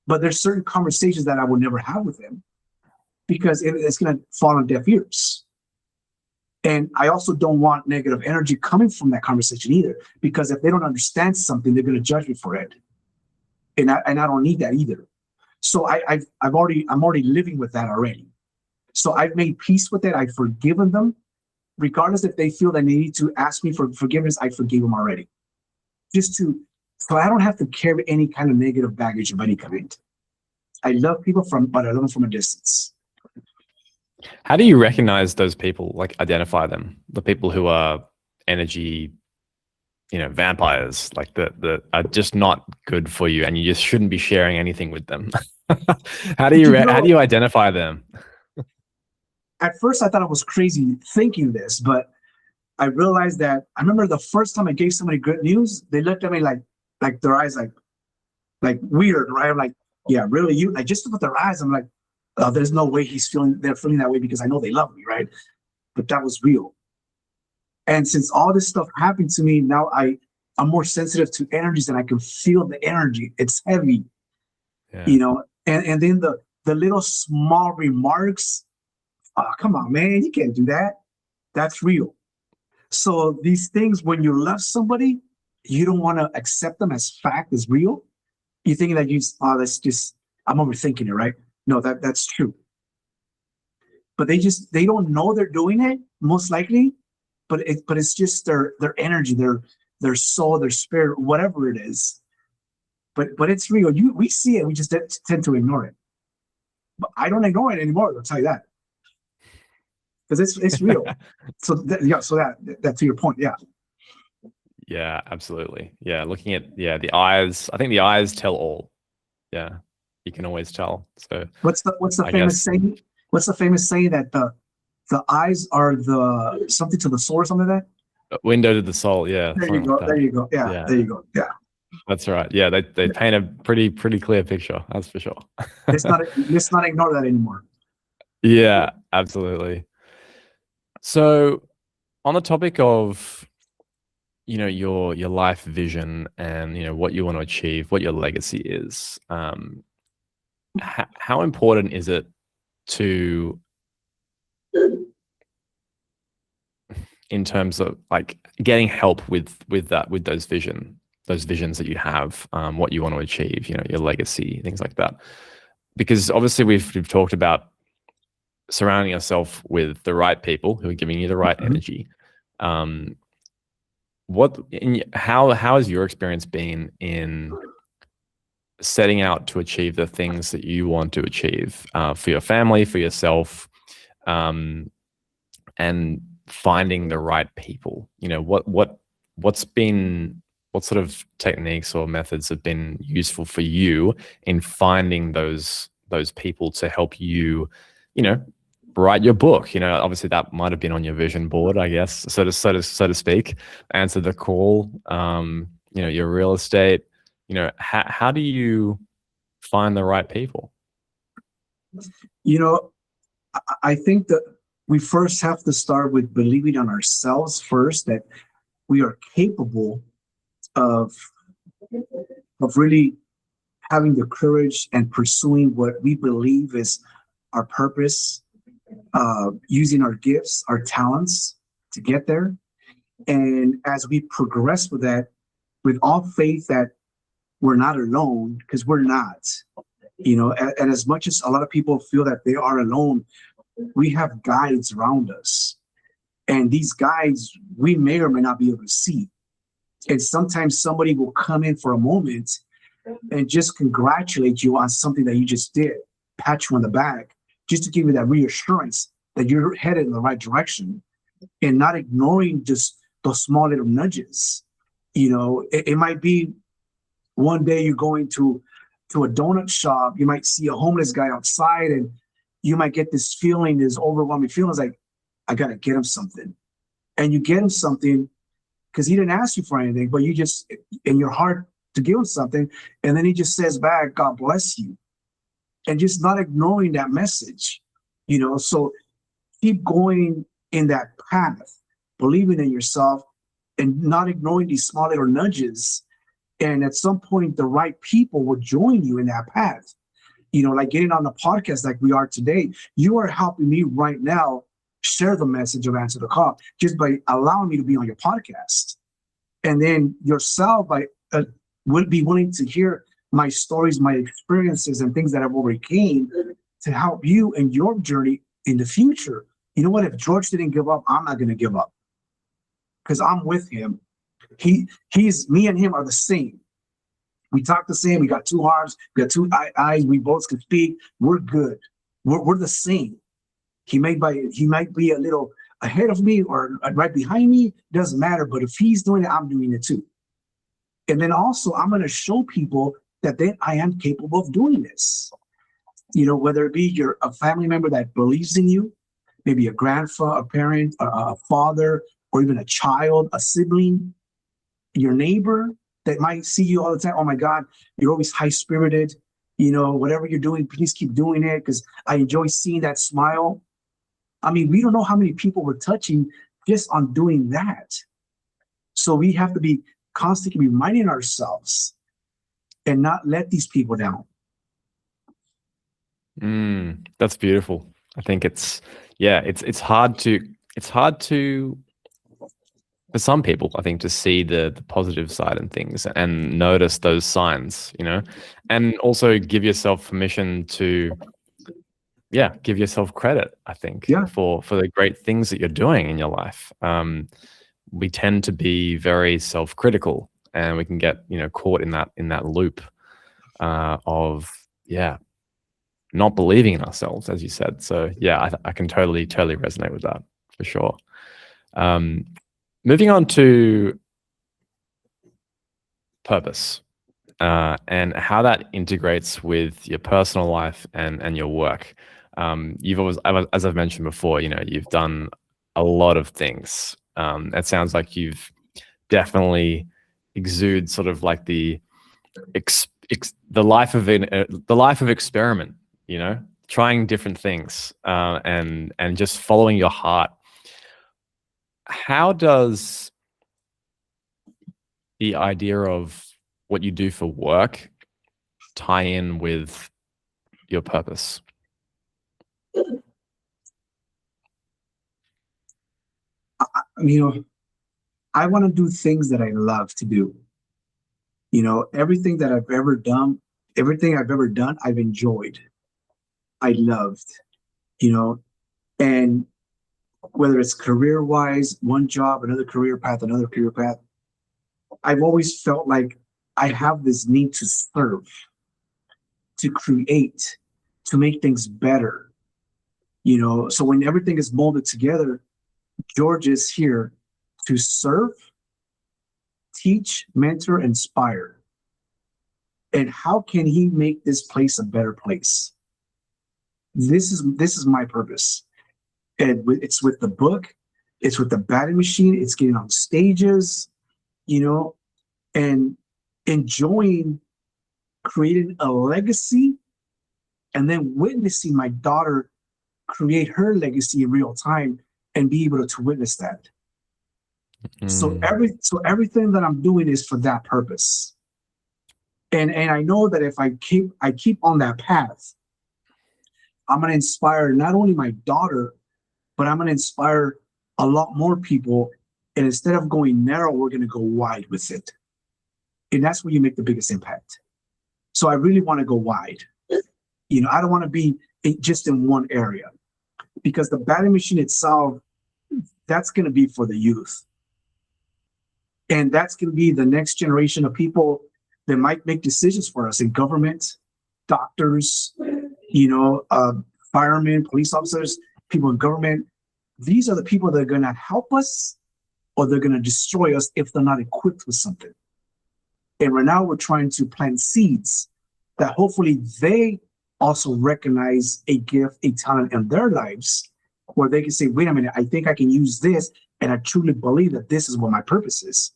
But there's certain conversations that I will never have with them, because it's going to fall on deaf ears. And I also don't want negative energy coming from that conversation either, because if they don't understand something, they're going to judge me for it. And I don't need that either. So I'm already living with that already. So I've made peace with it. I've forgiven them. Regardless if they feel that they need to ask me for forgiveness, I forgave them already. So I don't have to carry any kind of negative baggage of any kind. I love people but I love them from a distance. How do you recognize those people, like identify them, the people who are energy, vampires, like that are just not good for you, and you just shouldn't be sharing anything with them? How do you identify them? At first, I thought I was crazy thinking this, but I realized that I remember the first time I gave somebody good news, they looked at me like their eyes like weird, right? I'm like, yeah, really? You? Like, just with their eyes, I'm like, oh, there's no way they're feeling that way, because I know they love me, right? But that was real. And since all this stuff happened to me, now I'm more sensitive to energies, and I can feel the energy. It's heavy, Yeah. And then the little small remarks, oh, come on, man, you can't do that. That's real. So these things, when you love somebody, you don't want to accept them as fact, as real. You think that that's just, I'm overthinking it, right? No, that's true. But they don't know they're doing it, most likely, but it's just their energy, their soul, their spirit, whatever it is. But it's real. We see it, we just tend to ignore it. But I don't ignore it anymore, I'll tell you that. Because it's real. So that to your point, yeah. Yeah, absolutely. Yeah, looking at the eyes. I think the eyes tell all. Yeah, you can always tell. So what's the famous saying? What's the famous saying that the eyes are the something to the soul or something like that? Window to the soul. Yeah. There you go. Like there you go. Yeah. There you go. Yeah. That's right. Yeah, they paint a pretty clear picture. That's for sure. let's not ignore that anymore. Yeah, absolutely. So, on the topic of your life vision and what you want to achieve, what your legacy is, how important is it to, in terms of like getting help with those visions that you have, what you want to achieve, your legacy, things like that? Because obviously we've talked about surrounding yourself with the right people who are giving you the right energy. How has your experience been in setting out to achieve the things that you want to achieve, for your family, for yourself, and finding the right people? What sort of techniques or methods have been useful for you in finding those people to help you, write your book? Obviously that might have been on your vision board, I guess, so to speak. Answer the call. Your real estate. How do you find the right people? I think that we first have to start with believing on ourselves first, that we are capable of really having the courage and pursuing what we believe is our purpose, using our gifts, our talents to get there. And as we progress with that, with all faith that we're not alone, because we're not, and as much as a lot of people feel that they are alone, we have guides around us. And these guides, we may or may not be able to see. And sometimes somebody will come in for a moment and just congratulate you on something that you just did, pat you on the back, just to give you that reassurance that you're headed in the right direction, and not ignoring just those small little nudges. It might be one day you're going to a donut shop, you might see a homeless guy outside, and you might get this feeling, this overwhelming feeling, it's like, I gotta get him something. And you get him something because he didn't ask you for anything, but you just, in your heart, to give him something, and then he just says back, God bless you. And just not ignoring that message, so keep going in that path, believing in yourself and not ignoring these small little nudges. And at some point, the right people will join you in that path. Like getting on the podcast like we are today, you are helping me right now share the message of Answer the Call just by allowing me to be on your podcast. And then yourself, will be willing to hear my stories, my experiences, and things that I've overcame to help you in your journey in the future. You know what? If George didn't give up, I'm not going to give up, because I'm with him. Me and him are the same. We talk the same. We got two hearts. We got two eyes. We both can speak. We're good. We're the same. He might be a little ahead of me or right behind me. Doesn't matter. But if he's doing it, I'm doing it too. And then also, I'm going to show people that then I am capable of doing this. Whether it be a family member that believes in you, maybe a grandfather, a parent, a father, or even a child, a sibling, your neighbor that might see you all the time. Oh my God, you're always high-spirited. Whatever you're doing, please keep doing it, because I enjoy seeing that smile. I mean, we don't know how many people we're touching just on doing that. So we have to be constantly reminding ourselves and not let these people down. That's beautiful. I think it's hard to it's hard to for some people, I think, to see the positive side in things and notice those signs, and also give yourself permission to, give yourself credit, I think, Yeah. for the great things that you're doing in your life. We tend to be very self-critical, and we can get, caught in that loop of, not believing in ourselves, as you said. So yeah, I can totally resonate with that for sure. Moving on to purpose, and how that integrates with your personal life and your work. You've always, as I've mentioned before, you've done a lot of things. It sounds like you've definitely exude sort of like the the life of experiment. Trying different things, and just following your heart. How does the idea of what you do for work tie in with your purpose? You know, I want to do things that I love to do. Everything that I've ever done, I've enjoyed. I loved, you know, and whether it's career wise, one job, another career path, I've always felt like I have this need to serve, to create, to make things better. So when everything is molded together, George is here to serve, teach, mentor, inspire. And how can he make this place a better place? This is my purpose. And it's with the book, it's with the batting machine, it's getting on stages, and enjoying creating a legacy, and then witnessing my daughter create her legacy in real time and be able to witness that. So everything that I'm doing is for that purpose. And I know that if I keep on that path, I'm going to inspire not only my daughter, but I'm going to inspire a lot more people. And instead of going narrow, we're going to go wide with it. And that's where you make the biggest impact. So I really want to go wide. I don't want to be just in one area, because the batting machine itself, that's going to be for the youth. And that's going to be the next generation of people that might make decisions for us in government, doctors, firemen, police officers, people in government. These are the people that are going to help us, or they're going to destroy us if they're not equipped with something. And right now we're trying to plant seeds that hopefully they also recognize a gift, a talent in their lives, where they can say, wait a minute, I think I can use this, and I truly believe that this is what my purpose is.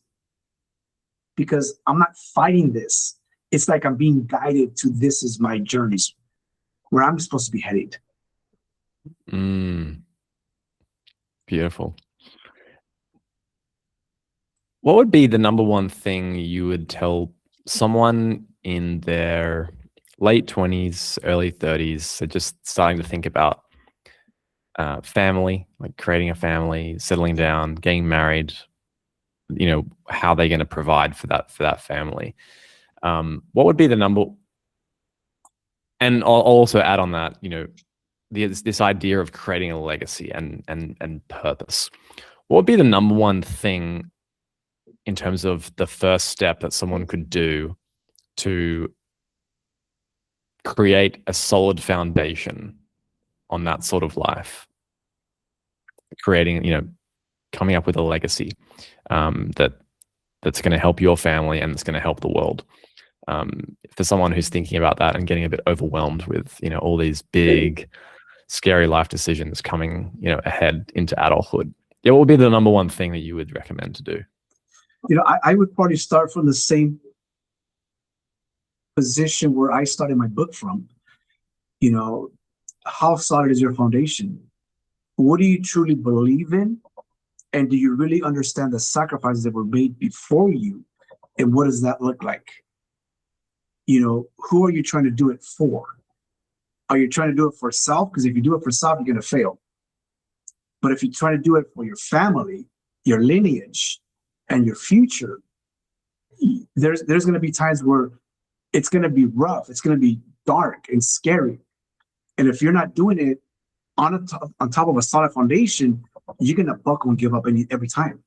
Because I'm not fighting this. It's like I'm being guided to, this is my journeys, where I'm supposed to be headed. Beautiful. What would be the number one thing you would tell someone in their late 20s, early 30s, so just starting to think about family, like creating a family, settling down, getting married, how they're going to provide for that family? What would be the number? And I'll also add on that, this idea of creating a legacy and purpose. What would be the number one thing in terms of the first step that someone could do to create a solid foundation on that sort of life? Creating, coming up with a legacy that's going to help your family and it's going to help the world. For someone who's thinking about that and getting a bit overwhelmed with, all these big, scary life decisions coming, ahead into adulthood, what would be the number one thing that you would recommend to do? I would probably start from the same position where I started my book from. How solid is your foundation? What do you truly believe in? And do you really understand the sacrifices that were made before you? And what does that look like? Who are you trying to do it for? Are you trying to do it for self? Because if you do it for self, you're going to fail. But if you try to do it for your family, your lineage, and your future, there's going to be times where it's going to be rough. It's going to be dark and scary. And if you're not doing it on top of a solid foundation, you're going to buckle and give up every time.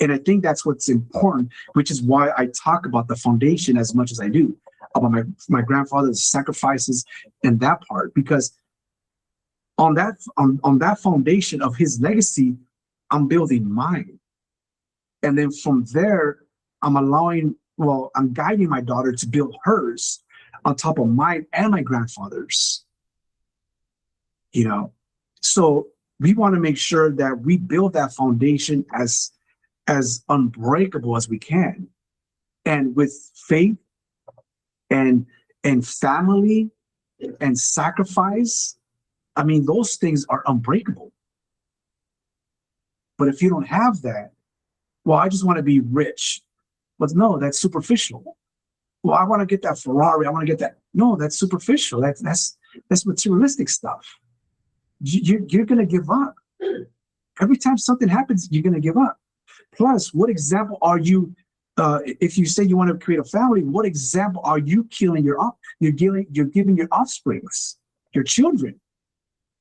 And I think that's what's important, which is why I talk about the foundation as much as I do, about my grandfather's sacrifices and that part, because on that foundation of his legacy, I'm building mine. And then from there, I'm guiding my daughter to build hers on top of mine and my grandfather's. So we want to make sure that we build that foundation as unbreakable as we can, and with faith and family and sacrifice. I mean, those things are unbreakable. But if you don't have that, well, I just want to be rich. But no, that's superficial. Well, I want to get that Ferrari. I want to get that. No, that's superficial. That's materialistic stuff. You're going to give up. Every time something happens, you're going to give up. Plus, what example are you? If you say you want to create a family, what example are you killing you're giving your offsprings, your children?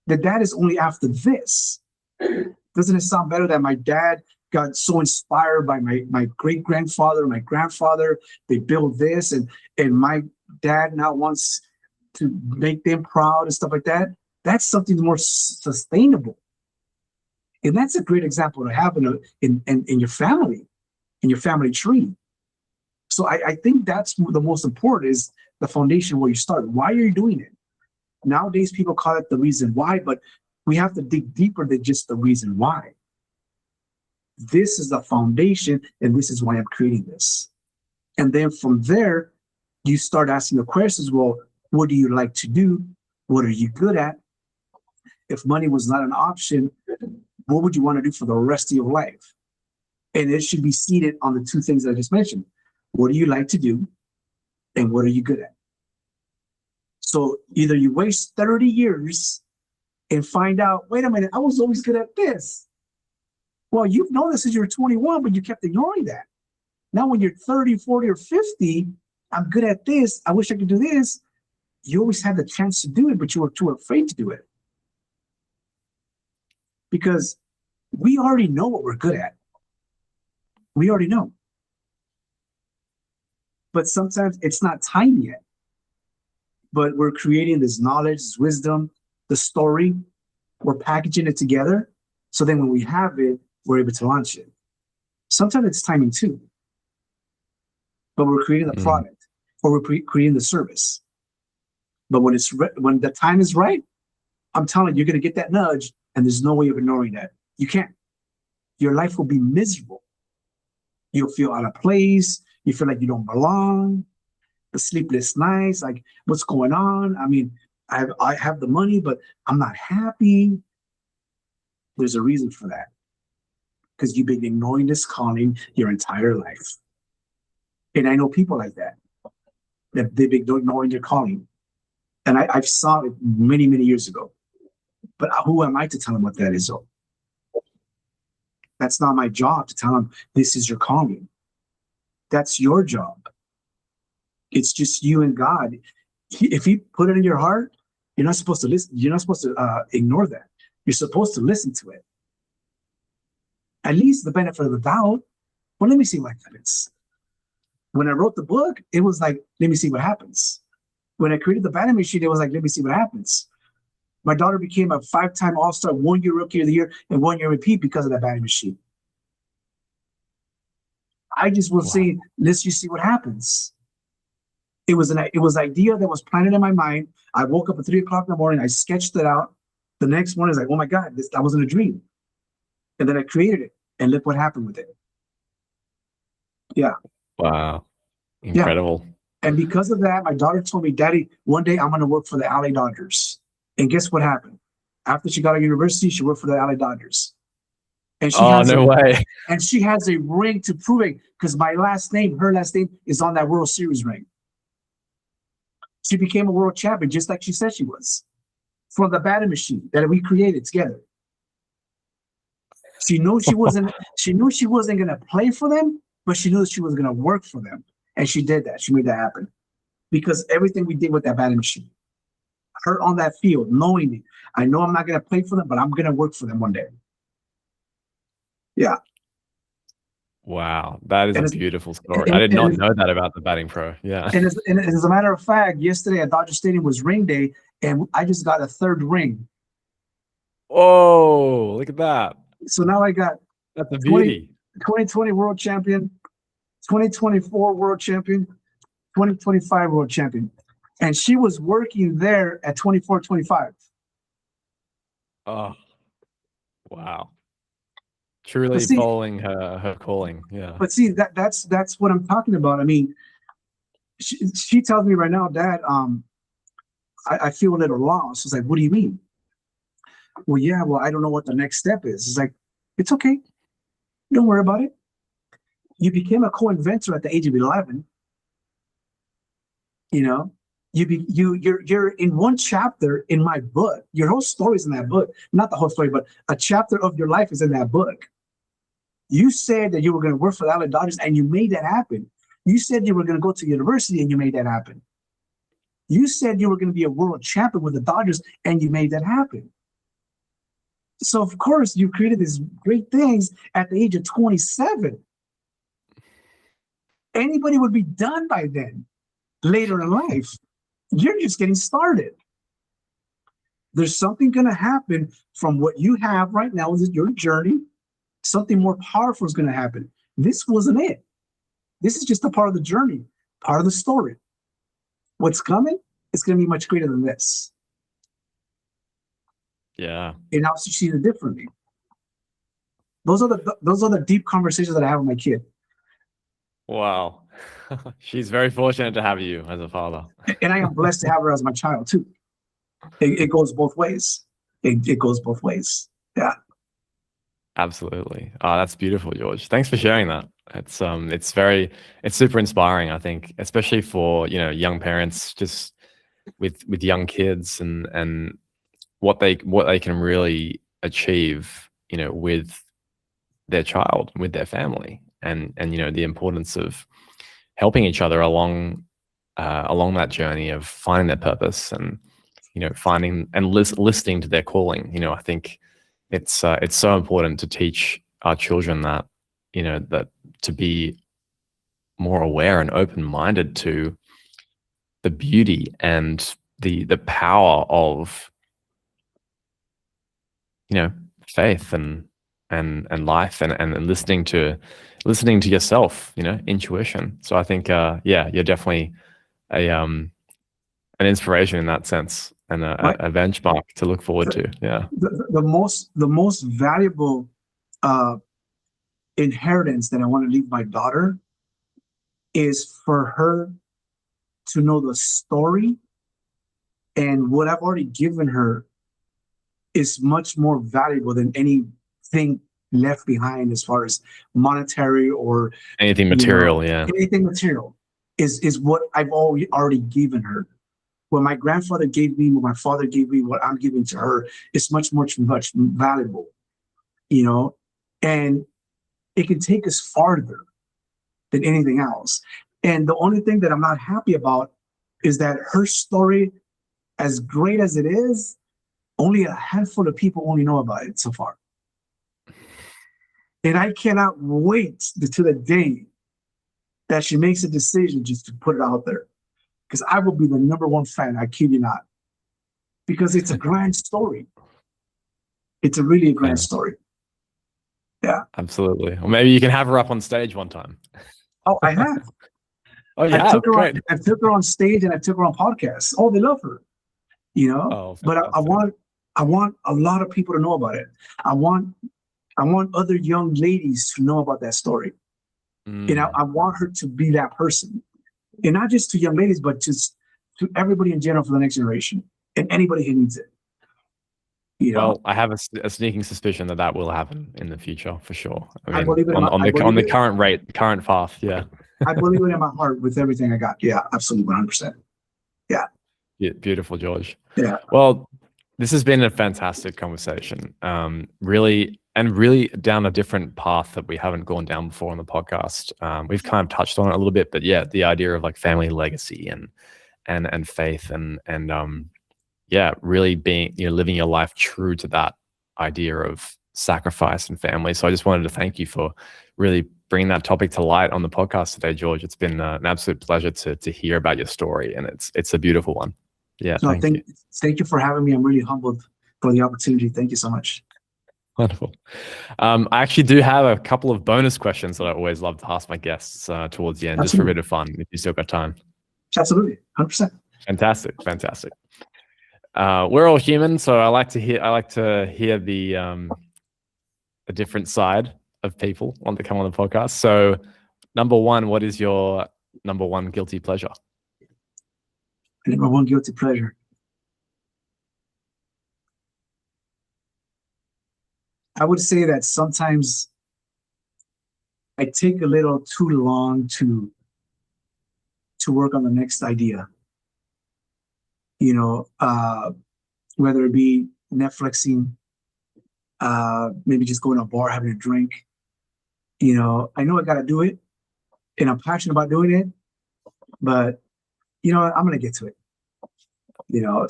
That is only after this. Doesn't it sound better that my dad got so inspired by my great-grandfather, my grandfather? They built this, and my dad now wants to make them proud and stuff like that. That's something more sustainable. And that's a great example to have in your family, in your family tree. So I think that's the most important, is the foundation where you start. Why are you doing it? Nowadays, people call it the reason why, but we have to dig deeper than just the reason why. This is the foundation, and this is why I'm creating this. And then from there, you start asking the questions, well, what do you like to do? What are you good at? If money was not an option, what would you want to do for the rest of your life? And it should be seated on the two things that I just mentioned. What do you like to do? And what are you good at? So either you waste 30 years and find out, wait a minute, I was always good at this. Well, you've known this since you were 21, but you kept ignoring that. Now when you're 30, 40, or 50, I'm good at this. I wish I could do this. You always had the chance to do it, but you were too afraid to do it. Because we already know what we're good at. We already know. But sometimes it's not time yet. But we're creating this knowledge, this wisdom, the story. We're packaging it together. So then when we have it, we're able to launch it. Sometimes it's timing too. But we're creating the product, or we're creating the service. But when the time is right, I'm telling you, you're going to get that nudge, and there's no way of ignoring that. You can't. Your life will be miserable. You'll feel out of place. You feel like you don't belong. The sleepless nights, like, what's going on? I mean, I have the money, but I'm not happy. There's a reason for that. Because you've been ignoring this calling your entire life. And I know people like that they've been ignoring their calling. And I saw it many, many years ago. But who am I to tell them what that is, though? That's not my job to tell them this is your calling. That's your job. It's just you and God. If He put it in your heart, you're not supposed to listen. You're not supposed to ignore that. You're supposed to listen to it. At least the benefit of the doubt. Well, let me see what happens. When I wrote the book, it was like, let me see what happens. When I created the batting machine, it was like, let me see what happens. My daughter became a 5-time All-Star, 1-year Rookie of the Year, and 1-year MVP because of that batting machine. I just was saying, let's just see what happens. It was an idea that was planted in my mind. I woke up at 3 o'clock in the morning. I sketched it out. The next morning, I was like, oh my God, that wasn't a dream. And then I created it, and look what happened with it. Yeah. Wow. Incredible. Yeah. And because of that, my daughter told me, Daddy, one day I'm going to work for the LA Dodgers. And guess what happened? After she got out of university, she worked for the LA Dodgers. And she way. And she has a ring to prove it, because my last name, her last name, is on that World Series ring. She became a world champion, just like she said she was, from the batting machine that we created together. She knew she wasn't. She knew she wasn't going to play for them, but she knew she was going to work for them, and she did that. She made that happen because everything we did with that batting machine, her on that field, knowing it. I know I'm not going to play for them, but I'm going to work for them one day. Yeah. Wow, that is And a it's- beautiful story. and- I did not and- know that about the batting pro. Yeah. And as a matter of fact, yesterday at Dodger Stadium was ring day, and I just got a third ring. Oh, look at that. So now I got That's a beauty. 2020 world champion, 2024 world champion, 2025 world champion. And she was working there at 24, 25. Oh, wow. Truly But see- following her calling. Yeah. But see, that's what I'm talking about. I mean, she tells me right now, Dad, I feel a little lost. It's like, what do you mean? Well, yeah, well, I don't know what the next step is. It's like, it's okay. Don't worry about it. You became a co-inventor at the age of 11. You know, you're in one chapter in my book. Your whole story is in that book. Not the whole story, but a chapter of your life is in that book. You said that you were going to work for the LA Dodgers, and you made that happen. You said you were going to go to university, and you made that happen. You said you were going to be a world champion with the Dodgers, and you made that happen. So, of course, you created these great things at the age of 27. Anybody would be done by then, later in life. You're just getting started. There's something going to happen from what you have right now is your journey. Something more powerful is going to happen. This wasn't it. This is just a part of the journey, part of the story. What's coming is going to be much greater than this. Yeah. And now she sees it differently. Those are the deep conversations that I have with my kid. Wow. She's very fortunate to have you as a father. And I am blessed to have her as my child too. It goes both ways. It goes both ways. Yeah. Absolutely. That's beautiful, George. Thanks for sharing that. It's super inspiring, I think, especially for, young parents just with young kids and what they can really achieve, with their child, with their family, and the importance of helping each other along that journey of finding their purpose and finding and listening to their calling. I think it's so important to teach our children that that to be more aware and open-minded to the beauty and the power of faith and life and listening to yourself, intuition. So I think you're definitely an inspiration in that sense and a benchmark to look forward to. Yeah. The most valuable inheritance that I want to leave my daughter is for her to know the story, and what I've already given her is much more valuable than anything left behind as far as monetary or anything material. Yeah. Anything material is what I've already given her. What my grandfather gave me, what my father gave me, what I'm giving to her is much valuable, and it can take us farther than anything else. And the only thing that I'm not happy about is that her story, as great as it is, only a handful of people only know about it so far. And I cannot wait to the day that she makes a decision just to put it out there. Because I will be the #1 fan, I kid you not. Because it's a grand story. It's really a grand story. Yeah. Absolutely. Or maybe you can have her up on stage one time. Oh, I have. Oh, yeah. I took her on stage and I took her on podcasts. Oh, they love her. But I want a lot of people to know about it. I want other young ladies to know about that story. I want her to be that person. And not just to young ladies, but just to everybody in general for the next generation and anybody who needs it. Well, I have a sneaking suspicion that will happen in the future for sure. I believe it on the current path. Yeah. I believe it in my heart with everything I got. Yeah, absolutely, 100%. Yeah. Beautiful, George. Yeah. Well, this has been a fantastic conversation. Really down a different path that we haven't gone down before on the podcast. We've kind of touched on it a little bit, but yeah, the idea of like family legacy and faith and yeah, really being, living your life true to that idea of sacrifice and family. So I just wanted to thank you for really bringing that topic to light on the podcast today, George. It's been an absolute pleasure to hear about your story, and it's a beautiful one. Yeah, No, thank you. Thank you for having me. I'm really humbled for the opportunity. Thank you so much. Wonderful. I actually do have a couple of bonus questions that I always love to ask my guests towards the end, just for a bit of fun, if you still got time. Absolutely, 100%. Fantastic. We're all human, so I like to hear the different side of people want to come on the podcast. So, number one, what is your number one guilty pleasure? Number one guilty pleasure. I would say that sometimes I take a little too long to work on the next idea. Whether it be Netflixing, maybe just going to a bar, having a drink. I know I got to do it, and I'm passionate about doing it, but I'm going to get to it.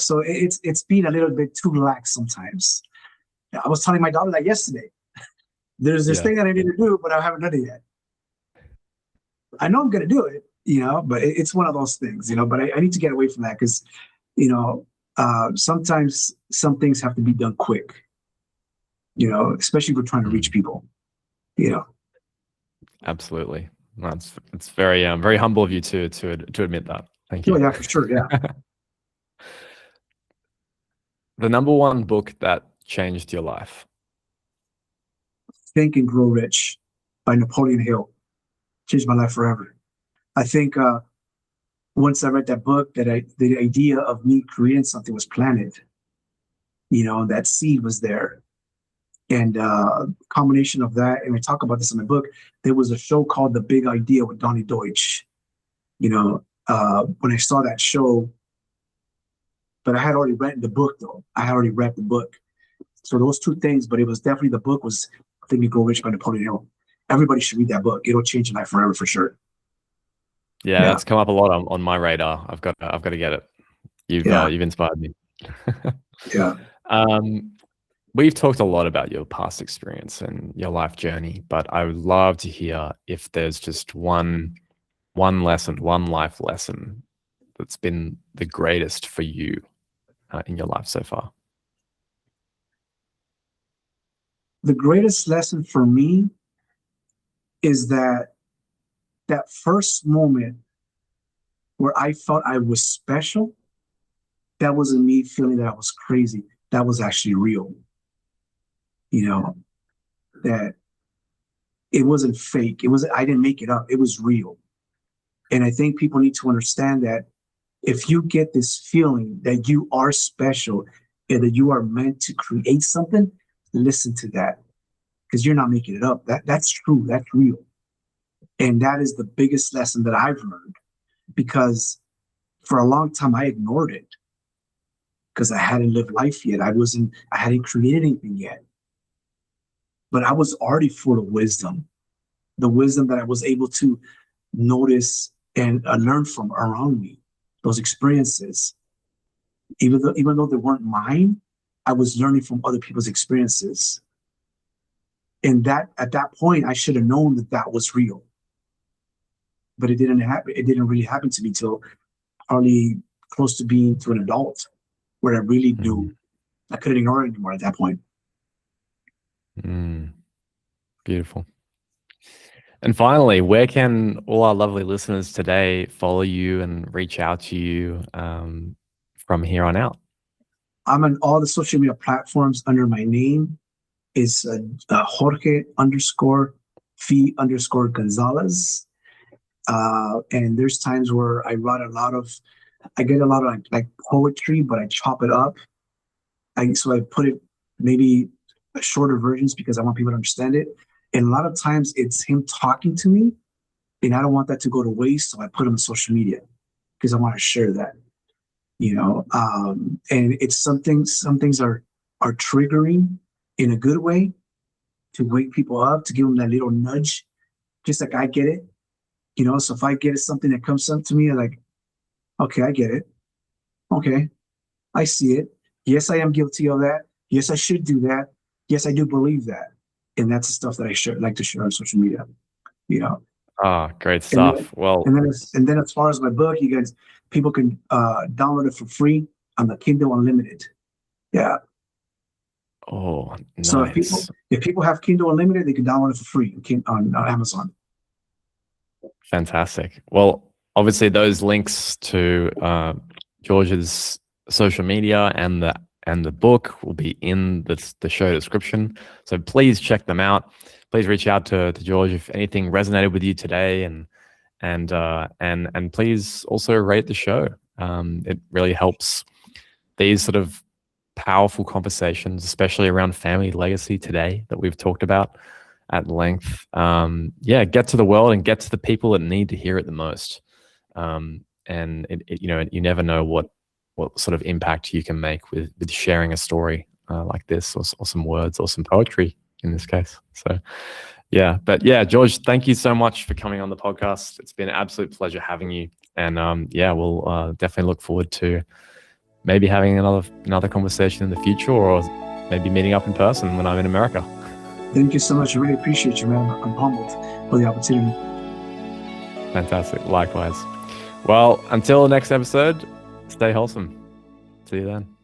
So it's been a little bit too lax sometimes. I was telling my daughter that yesterday. There's this thing that I need to do, but I haven't done it yet. I know I'm going to do it, but it's one of those things, but I need to get away from that because, sometimes some things have to be done quick, especially if we're trying to reach people, Absolutely. It's very very humble of you to admit that. Thank you. Oh, yeah, for sure. Yeah. The number one book that changed your life? Think and Grow Rich by Napoleon Hill. Changed my life forever. I think once I read that book, the idea of me creating something was planted. That seed was there. And combination of that, and I talk about this in my book, there was a show called The Big Idea with Donnie Deutsch. When I saw that show, but I had already read the book though. I had already read the book. So those two things, but it was definitely the book was Think and Grow Rich by Napoleon Hill. Everybody should read that book. It'll change your life forever for sure. Yeah, that's come up a lot on my radar. I've got to get it. You've inspired me. Yeah. We've talked a lot about your past experience and your life journey, but I would love to hear if there's just one lesson, one life lesson that's been the greatest for you in your life so far. The greatest lesson for me is that first moment where I felt I was special, that wasn't me feeling that I was crazy. That was actually real. That it wasn't fake. I didn't make it up. It was real. And I think people need to understand that if you get this feeling that you are special and that you are meant to create something, listen to that, because you're not making it up. That's true. That's real. And that is the biggest lesson that I've learned, because for a long time I ignored it because I hadn't lived life yet. I hadn't created anything yet. But I was already full of wisdom, the wisdom that I was able to notice and learn from around me, those experiences. Even though they weren't mine, I was learning from other people's experiences. And at that point, I should have known that was real. But it didn't happen. It didn't really happen to me till probably close to being to an adult, where I really knew I couldn't ignore it anymore at that point. Beautiful. And finally, where can all our lovely listeners today follow you and reach out to you from here on out? I'm on all the social media platforms under my name. Is Jorge _V _Gonzalez. And there's times where I get a lot of like poetry, but I chop it up. So I put it maybe shorter versions because I want people to understand it. And a lot of times it's him talking to me, and I don't want that to go to waste. So I put him on social media because I want to share that. And it's something. Some things are triggering in a good way to wake people up, to give them that little nudge, just like I get it. So if I get something that comes up to me, I'm like, okay, I get it. Okay, I see it. Yes, I am guilty of that. Yes, I should do that. Yes, I do believe that. And that's the stuff that I like to share on social media. You know, Great and then stuff. Well, and then as far as my book, people can download it for free on the Kindle Unlimited. Yeah. oh, So nice. if people have Kindle Unlimited, they can download it for free on Amazon. Fantastic. Well, obviously those links to George's social media and the book will be in the show description. So please check them out. Please reach out to George if anything resonated with you today, and please also rate the show. It really helps these sort of powerful conversations, especially around family legacy today that we've talked about at length. Get to the world and get to the people that need to hear it the most. And you never know what sort of impact you can make with sharing a story like this, or some words, or some poetry in this case. So George, thank you so much for coming on the podcast. It's been an absolute pleasure having you. And we'll definitely look forward to maybe having another conversation in the future, or maybe meeting up in person when I'm in America. Thank you so much. I really appreciate you, man. I'm humbled for the opportunity. Fantastic. Likewise. Well, until the next episode, stay wholesome. See you then.